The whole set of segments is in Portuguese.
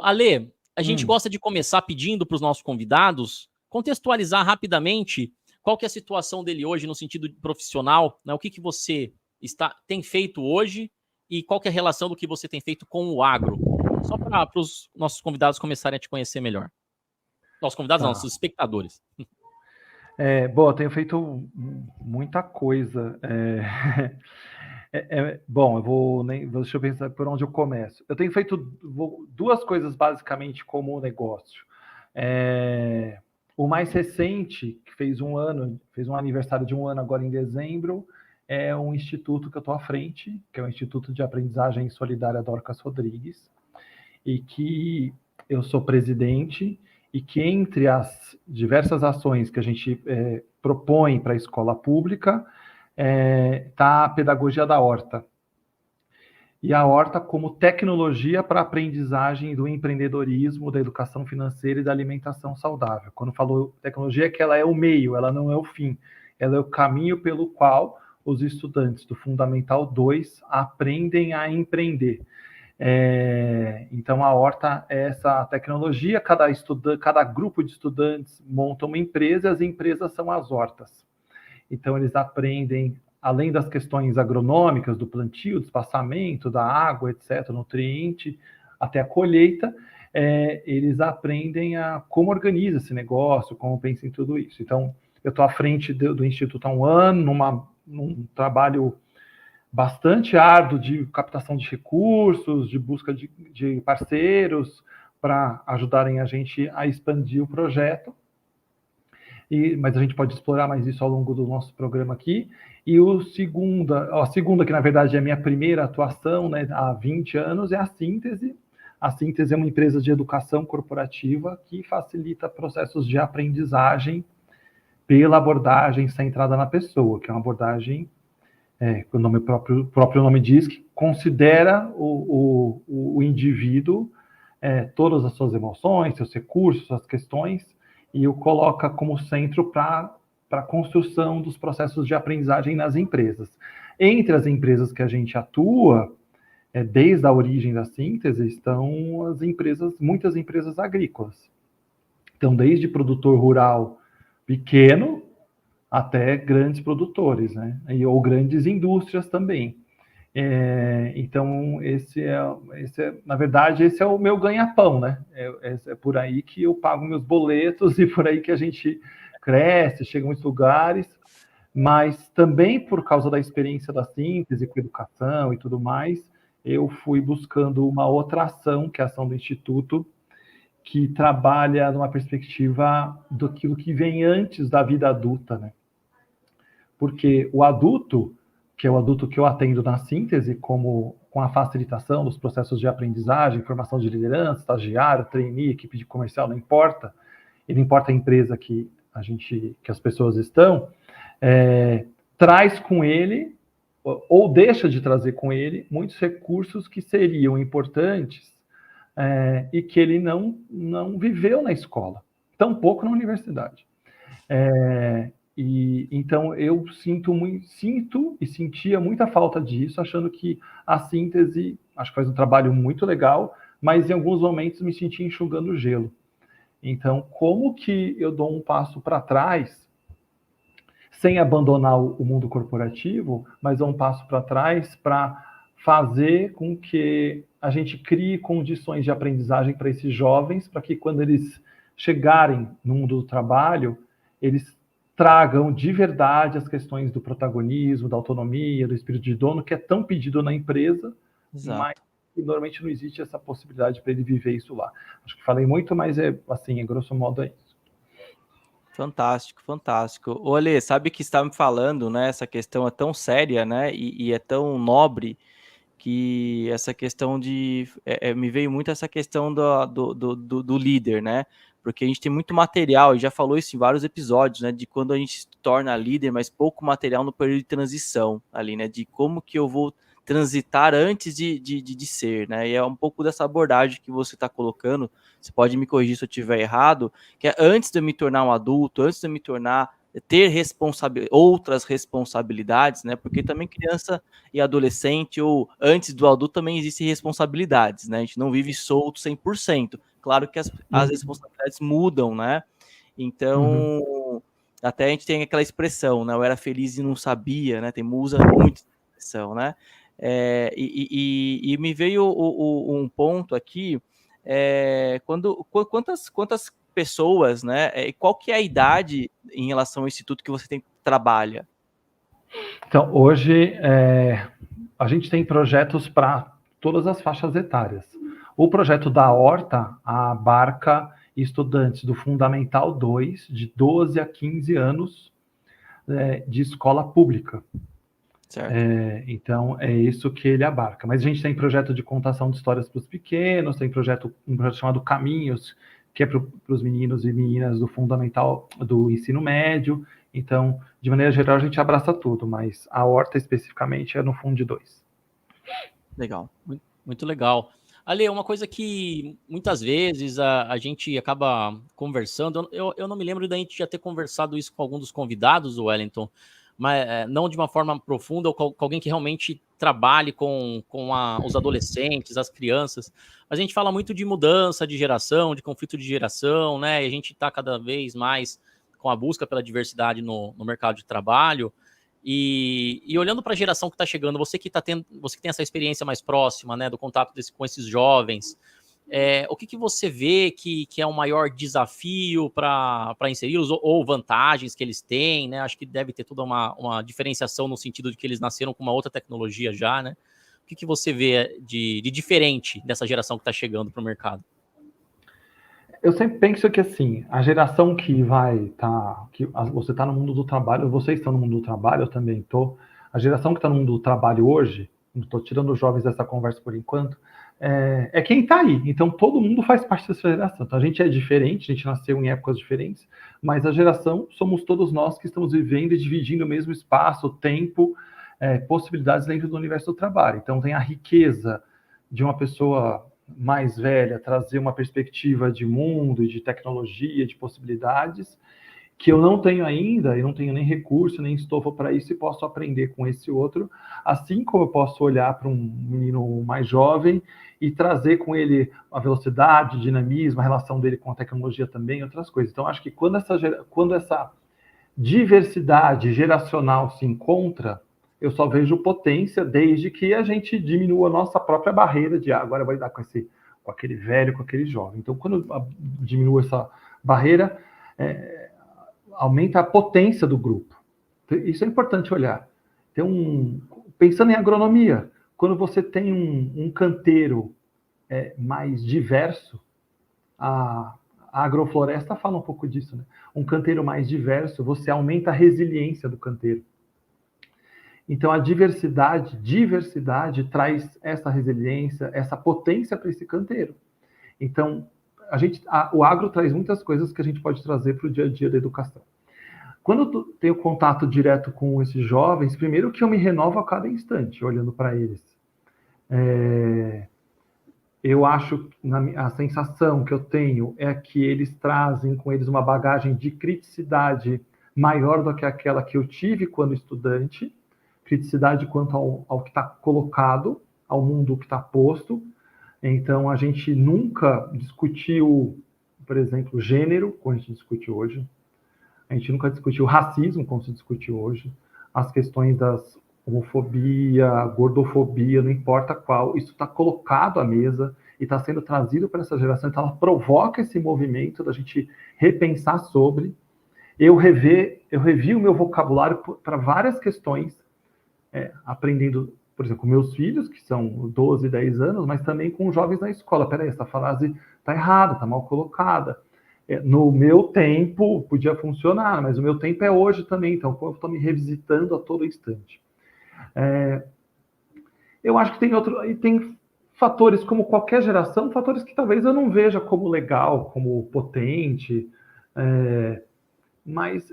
Ale, a gente gosta de começar pedindo para os nossos convidados contextualizar rapidamente qual que é a situação dele hoje no sentido profissional, né? O que você tem feito hoje e qual que é a relação do que você tem feito com o agro. Só para os nossos convidados começarem a te conhecer melhor. Nossos convidados, não, nossos espectadores. Bom, eu tenho feito muita coisa. Bom, deixa eu pensar por onde eu começo. Eu tenho feito duas coisas basicamente como negócio. O mais recente, que fez um aniversário de um ano agora em dezembro, é um instituto que eu estou à frente, que é o Instituto de Aprendizagem Solidária Dorcas Rodrigues, e que eu sou presidente, e que entre as diversas ações que a gente propõe para a escola pública, está a pedagogia da horta. E a horta como tecnologia para a aprendizagem do empreendedorismo, da educação financeira e da alimentação saudável. Quando falo tecnologia, é que ela é o meio, ela não é o fim. Ela é o caminho pelo qual os estudantes do Fundamental 2 aprendem a empreender. Então, a horta é essa tecnologia, cada grupo de estudantes monta uma empresa e as empresas são as hortas. Então, eles aprendem, além das questões agronômicas, do plantio, do espaçamento, da água, etc., nutriente, até a colheita, eles aprendem como organiza esse negócio, como pensa em tudo isso. Então, eu estou à frente do Instituto há um ano, num trabalho bastante árduo de captação de recursos, de busca de parceiros para ajudarem a gente a expandir o projeto. Mas a gente pode explorar mais isso ao longo do nosso programa aqui. E a segunda, que na verdade é a minha primeira atuação, né, há 20 anos, é a Síntese. A Síntese é uma empresa de educação corporativa que facilita processos de aprendizagem pela abordagem centrada na pessoa, que é uma abordagem, o próprio nome diz, que considera o indivíduo, todas as suas emoções, seus recursos, suas questões, e o coloca como centro para a construção dos processos de aprendizagem nas empresas. Entre as empresas que a gente atua, desde a origem da Síntese, estão muitas empresas agrícolas. Então, desde produtor rural pequeno até grandes produtores, né? Ou grandes indústrias também. Então, na verdade, esse é o meu ganha-pão, né? É por aí que eu pago meus boletos e por aí que a gente cresce, chega em muitos lugares, mas também por causa da experiência da Síntese com educação e tudo mais, eu fui buscando uma outra ação, que é a ação do Instituto, que trabalha numa perspectiva daquilo que vem antes da vida adulta, né? Porque o adulto, que é o adulto que eu atendo na Síntese, com a facilitação dos processos de aprendizagem, formação de liderança, estagiário, trainee, equipe de comercial, não importa, e não importa a empresa que as pessoas estão, traz com ele, ou deixa de trazer com ele, muitos recursos que seriam importantes e que ele não viveu na escola, tampouco na universidade. Então, eu sinto e sentia muita falta disso, achando que a Síntese, acho que faz um trabalho muito legal, mas em alguns momentos me senti enxugando gelo. Então, como que eu dou um passo para trás, sem abandonar o mundo corporativo, mas dou um passo para trás para fazer com que a gente crie condições de aprendizagem para esses jovens, para que quando eles chegarem no mundo do trabalho, eles tragam de verdade as questões do protagonismo, da autonomia, do espírito de dono, que é tão pedido na empresa, mas que normalmente não existe essa possibilidade para ele viver isso lá. Acho que falei muito, mas grosso modo é isso. Fantástico, fantástico. Olê, sabe que você estava me falando, né? Essa questão é tão séria, né? E é tão nobre que essa questão me veio muito essa questão do líder, né? Porque a gente tem muito material, e já falou isso em vários episódios, né? De quando a gente se torna líder, mas pouco material no período de transição ali, né? De como que eu vou transitar antes de ser, né? E é um pouco dessa abordagem que você está colocando, você pode me corrigir se eu estiver errado, que é antes de eu me tornar um adulto, antes de eu me tornar ter outras responsabilidades, né? Porque também criança e adolescente, ou antes do adulto, também existem responsabilidades, né? A gente não vive solto 100%. Claro que as responsabilidades mudam, né? Então, até a gente tem aquela expressão, né? Eu era feliz e não sabia, né? Usa muito essa expressão, né? E me veio um ponto aqui, quantas pessoas, né? E qual que é a idade em relação ao instituto que você trabalha? Então, hoje, a gente tem projetos para todas as faixas etárias. O projeto da Horta abarca estudantes do Fundamental 2, de 12 a 15 anos, de escola pública. Certo. Então, é isso que ele abarca. Mas a gente tem projeto de contação de histórias para os pequenos, tem um projeto chamado Caminhos, que é para os meninos e meninas do fundamental, do ensino médio. Então, de maneira geral, a gente abraça tudo, mas a Horta especificamente é no Fundo 2. Legal. Muito legal. Ale, uma coisa que muitas vezes a gente acaba conversando, eu não me lembro da gente já ter conversado isso com algum dos convidados, o Wellington, mas não de uma forma profunda, ou com alguém que realmente trabalhe com os adolescentes, as crianças. Mas a gente fala muito de mudança de geração, de conflito de geração, né? E a gente está cada vez mais com a busca pela diversidade no mercado de trabalho. E olhando para a geração que está chegando, você que tem essa experiência mais próxima, né, do contato com esses jovens, o que você vê que é o maior desafio para inseri-los, ou vantagens que eles têm, né? Acho que deve ter toda uma diferenciação no sentido de que eles nasceram com uma outra tecnologia já, né? O que você vê de diferente dessa geração que está chegando para o mercado? Eu sempre penso que, assim, a geração que você está no mundo do trabalho, vocês estão no mundo do trabalho, eu também estou. A geração que está no mundo do trabalho hoje, não estou tirando os jovens dessa conversa por enquanto, é quem está aí. Então, todo mundo faz parte dessa geração. Então, a gente é diferente, a gente nasceu em épocas diferentes, mas a geração somos todos nós que estamos vivendo e dividindo o mesmo espaço, tempo, possibilidades dentro do universo do trabalho. Então, tem a riqueza de uma pessoa mais velha trazer uma perspectiva de mundo, de tecnologia, de possibilidades, que eu não tenho ainda, e não tenho nem recurso, nem estofo para isso, e posso aprender com esse outro, assim como eu posso olhar para um menino mais jovem e trazer com ele a velocidade, dinamismo, a relação dele com a tecnologia também, outras coisas. Então, acho que quando essa diversidade geracional se encontra, eu só vejo potência desde que a gente diminua a nossa própria barreira de agora vai dar com aquele velho, com aquele jovem. Então, quando diminua essa barreira, aumenta a potência do grupo. Isso é importante olhar. Pensando em agronomia, quando você tem um canteiro mais diverso, a agrofloresta fala um pouco disso, né? Um canteiro mais diverso, você aumenta a resiliência do canteiro. Então, a diversidade traz essa resiliência, essa potência para esse canteiro. Então, o agro traz muitas coisas que a gente pode trazer para o dia a dia da educação. Quando eu tenho contato direto com esses jovens, primeiro que eu me renovo a cada instante, olhando para eles. Eu acho, a sensação que eu tenho é que eles trazem com eles uma bagagem de criticidade maior do que aquela que eu tive quando estudante, criticidade quanto ao que está colocado, ao mundo que está posto. Então, a gente nunca discutiu, por exemplo, gênero, como a gente discute hoje. A gente nunca discutiu racismo, como se discute hoje. As questões das homofobia, gordofobia, não importa qual, isso está colocado à mesa e está sendo trazido para essa geração. Então, ela provoca esse movimento da gente repensar sobre. Eu revi o meu vocabulário para várias questões, aprendendo, por exemplo, com meus filhos, que são 12, 10 anos, mas também com jovens na escola. Peraí, essa frase está errada, está mal colocada. No meu tempo podia funcionar, mas o meu tempo é hoje também, então eu estou me revisitando a todo instante. Eu acho que tem fatores, como qualquer geração, fatores que talvez eu não veja como legal, como potente, mas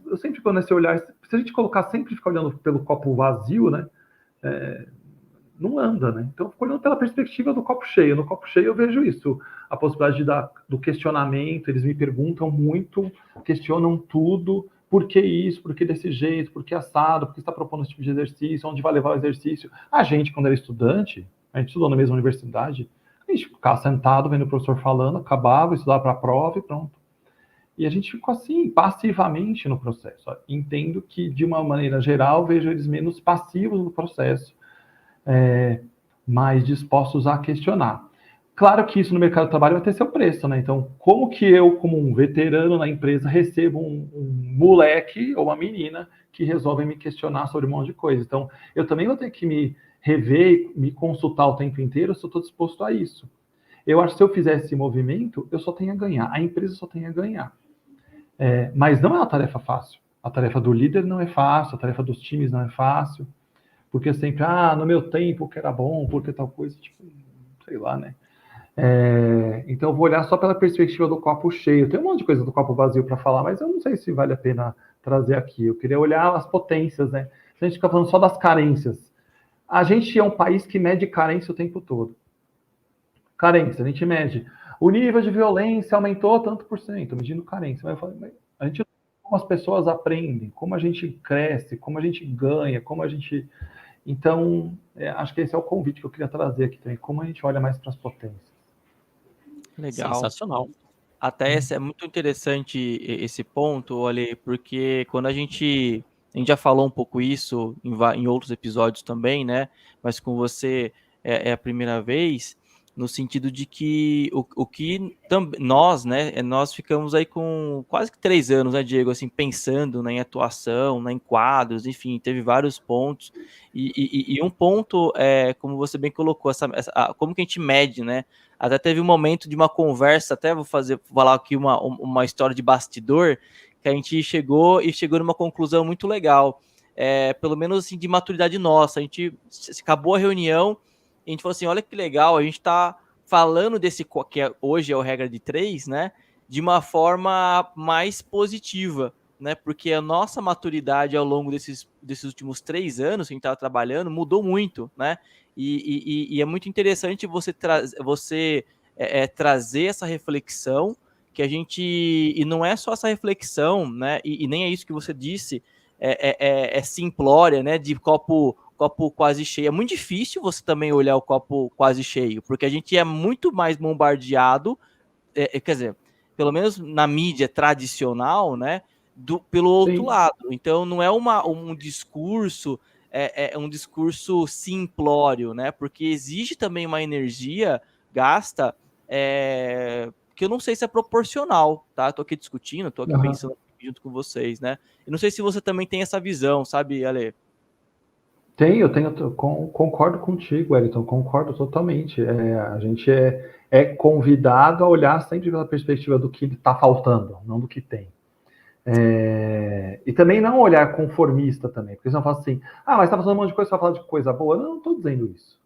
eu sempre, quando esse olhar, se a gente ficar olhando pelo copo vazio, né, não anda, né? Então, eu fico olhando pela perspectiva do copo cheio. No copo cheio eu vejo isso, a possibilidade do questionamento, eles me perguntam muito, questionam tudo, por que isso, por que desse jeito, por que assado, por que está propondo esse tipo de exercício, onde vai levar o exercício. A gente, quando era estudante, a gente estudou na mesma universidade, a gente ficava sentado vendo o professor falando, acabava, estudava para a prova e pronto. E a gente ficou assim, passivamente no processo. Entendo que, de uma maneira geral, vejo eles menos passivos no processo, mais dispostos a questionar. Claro que isso no mercado de trabalho vai ter seu preço, né? Então, como que eu, como um veterano na empresa, recebo um moleque ou uma menina que resolve me questionar sobre um monte de coisa? Então, eu também vou ter que me rever, me consultar o tempo inteiro se eu estou disposto a isso. Eu acho que se eu fizer esse movimento, eu só tenho a ganhar. A empresa só tem a ganhar. Mas não é uma tarefa fácil. A tarefa do líder não é fácil, a tarefa dos times não é fácil. Porque sempre, no meu tempo que era bom, porque tal coisa, tipo, sei lá, né? Então eu vou olhar só pela perspectiva do copo cheio. Tem um monte de coisa do copo vazio para falar, mas eu não sei se vale a pena trazer aqui. Eu queria olhar as potências, né? A gente fica falando só das carências. A gente é um país que mede carência o tempo todo. Carência, a gente mede. O nível de violência aumentou tanto por cento, medindo carência. Mas eu falo, a gente, como as pessoas aprendem, como a gente cresce, como a gente ganha, como a gente... Então, acho que esse é o convite que eu queria trazer aqui também. Como a gente olha mais para as potências. Legal. Sensacional. Até é muito interessante esse ponto, Ale, porque quando a gente já falou um pouco isso em outros episódios também, né? Mas com você é a primeira vez, no sentido de que o que nós, né? Nós ficamos aí com quase que 3 anos, né, Diego? Assim, pensando, né, em atuação, né, em quadros, enfim, teve vários pontos. E um ponto, como você bem colocou, como que a gente mede, né? Até teve um momento de uma conversa, até vou falar aqui uma história de bastidor, que a gente chegou numa conclusão muito legal, pelo menos assim, de maturidade nossa. A gente acabou a reunião, e a gente falou assim, olha que legal, a gente está falando desse, que hoje é o regra de 3, né, de uma forma mais positiva, né, porque a nossa maturidade ao longo desses últimos 3 anos que a gente estava trabalhando mudou muito, né, e é muito interessante você trazer essa reflexão, que a gente... E não é só essa reflexão, né? E nem é isso que você disse, simplória, né? De copo quase cheio. É muito difícil você também olhar o copo quase cheio, porque a gente é muito mais bombardeado, quer dizer, pelo menos na mídia tradicional, né? Pelo outro lado. Então, não é um discurso... É um discurso simplório, né? Porque exige também uma energia gasta que eu não sei se é proporcional, tá? Tô aqui discutindo, tô aqui pensando junto com vocês, né? Eu não sei se você também tem essa visão, sabe, Ale? Concordo contigo, Wellington, concordo totalmente. A gente é convidado a olhar sempre pela perspectiva do que está faltando, não do que tem. E também não olhar conformista também, porque senão fala assim, mas tá falando um monte de coisa, você vai falar de coisa boa. Não estou dizendo isso,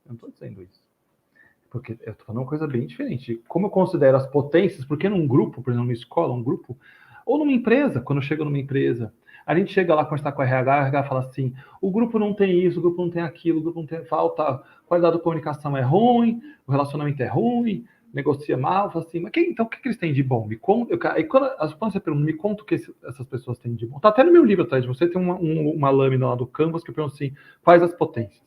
porque eu estou falando uma coisa bem diferente. Como eu considero as potências, porque num grupo, por exemplo, numa escola, um grupo, ou numa empresa, quando eu chego numa empresa, a gente chega lá, conversar com a RH fala assim, o grupo não tem isso, o grupo não tem aquilo, o grupo não tem... Falta, qualidade da comunicação é ruim, o relacionamento é ruim, negocia mal, fala assim, mas então o que eles têm de bom? Me conta. Aí quando você pergunta, me conta o que essas pessoas têm de bom. Tá até no meu livro atrás de você, tem uma lâmina lá do Canvas que eu pergunto assim, quais as potências?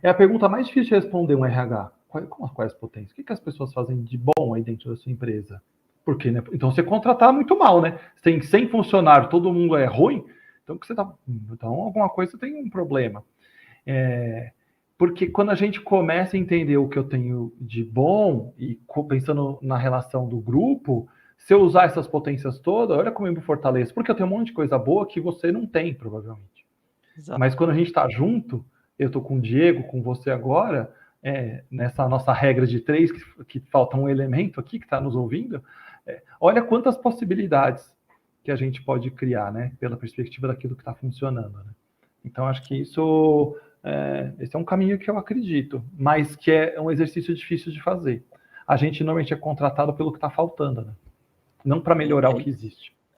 É a pergunta mais difícil de responder um RH. Quais as potências? O que as pessoas fazem de bom aí dentro da sua empresa? Porque, né? Então você contratar muito mal, né? Você tem 100 funcionários, todo mundo é ruim, então alguma coisa tem um problema. Porque quando a gente começa a entender o que eu tenho de bom, e pensando na relação do grupo, se eu usar essas potências todas, olha como eu me fortaleço, porque eu tenho um monte de coisa boa que você não tem, provavelmente. Exato. Mas quando a gente está junto, eu estou com o Diego, com você agora, nessa nossa regra de 3, que falta um elemento aqui que está nos ouvindo, olha quantas possibilidades que a gente pode criar, né? Pela perspectiva daquilo que está funcionando. Né? Então, acho que isso... esse é um caminho que eu acredito, mas que é um exercício difícil de fazer. A gente normalmente é contratado pelo que está faltando, né? Não para melhorar o que existe.